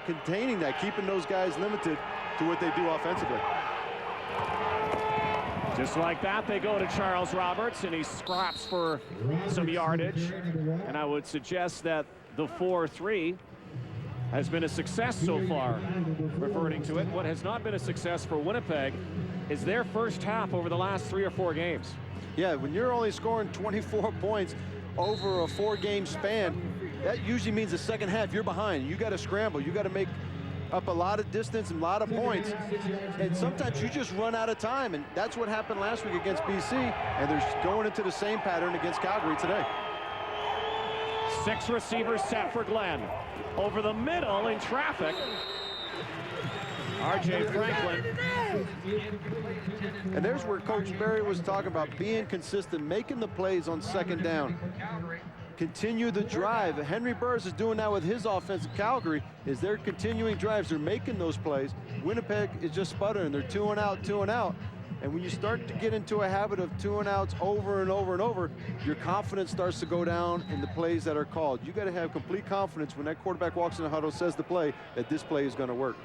containing that, keeping those guys limited to what they do offensively. Just like that, they go to Charles Roberts, and he scraps for some yardage. And I would suggest that the 4-3 has been a success so far, reverting to it. What has not been a success for Winnipeg is their first half over the last 3 or 4 games. Yeah, when you're only scoring 24 points over a 4-game span, that usually means the second half you're behind. You got to scramble. You got to make up a lot of distance and a lot of points. And sometimes you just run out of time. And that's what happened last week against BC. And they're going into the same pattern against Calgary today. 6 receivers set for Glenn. Over the middle in traffic. R.J. Franklin. And there's where Coach Barry was talking about being consistent, making the plays on second down. Continue the drive. Henry Burris is doing that with his offense in Calgary. Is they're continuing drives. They're making those plays. Winnipeg is just sputtering. They're 2 and out, 2 and out. And when you start to get into a habit of 2 and outs over and over and over, your confidence starts to go down in the plays that are called. You got to have complete confidence when that quarterback walks in the huddle, says the play, that this play is going to work.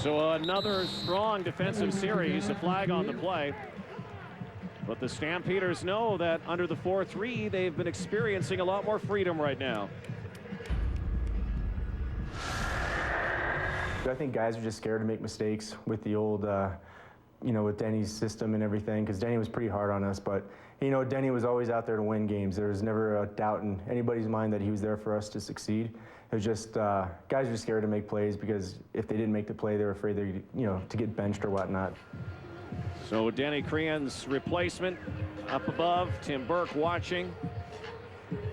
So another strong defensive series, a flag on the play. But the Stampeders know that under the 4-3, they've been experiencing a lot more freedom right now. I think guys are just scared to make mistakes with the old, you know, with Denny's system and everything, because Denny was pretty hard on us. But, you know, Denny was always out there to win games. There was never a doubt in anybody's mind that he was there for us to succeed. It was just guys were scared to make plays because if they didn't make the play, they were afraid they, you know, to get benched or whatnot. So Denny Crean's replacement up above. Tim Burke watching.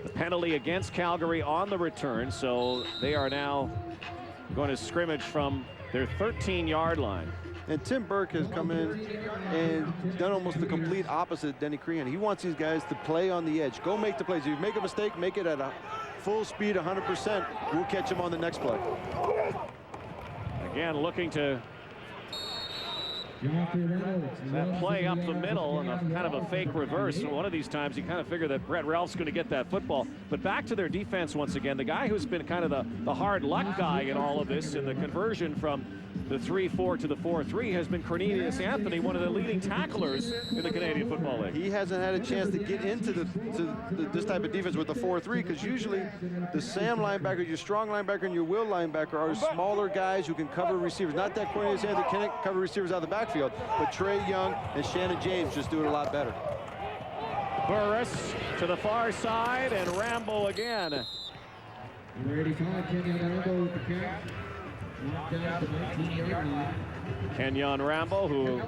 The penalty against Calgary on the return. So they are now going to scrimmage from their 13-yard line. And Tim Burke has come in and done almost the complete opposite of Denny Crean. He wants these guys to play on the edge. Go make the plays. If you make a mistake, make it at a full speed, 100%. We'll catch him on the next play. Again, looking to that play up the middle and a kind of a fake reverse. So one of these times you kind of figure that Brett Ralph's going to get that football. But back to their defense once again. The guy who's been kind of the hard luck guy in all of this, in the conversion from the 3-4 to the 4-3, has been Cornelius Anthony, one of the leading tacklers in the Canadian Football League. He hasn't had a chance to get into this type of defense with the 4-3, because usually the Sam linebacker, your strong linebacker, and your will linebacker are smaller guys who can cover receivers. Not that Cornelius Anthony can't cover receivers out of the backfield, but Trey Young and Shannon James just do it a lot better. Burris to the far side, and Rambo again. Kenyon Rambo, who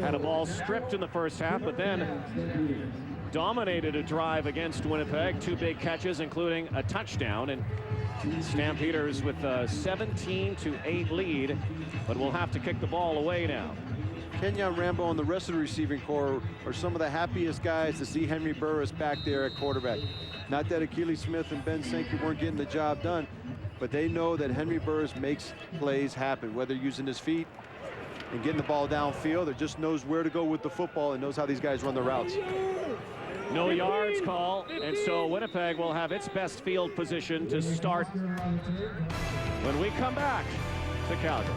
had a ball stripped in the first half, but then dominated a drive against Winnipeg. 2 big catches, including a touchdown, and Stampeders with a 17-8 lead, but will have to kick the ball away now. Kenyon Rambo and the rest of the receiving corps are some of the happiest guys to see Henry Burris back there at quarterback. Not that Achilles Smith and Ben Sankey weren't getting the job done, but they know that Henry Burris makes plays happen, whether using his feet and getting the ball downfield, or just knows where to go with the football and knows how these guys run their routes. No yards call, and so Winnipeg will have its best field position to start when we come back to Calgary.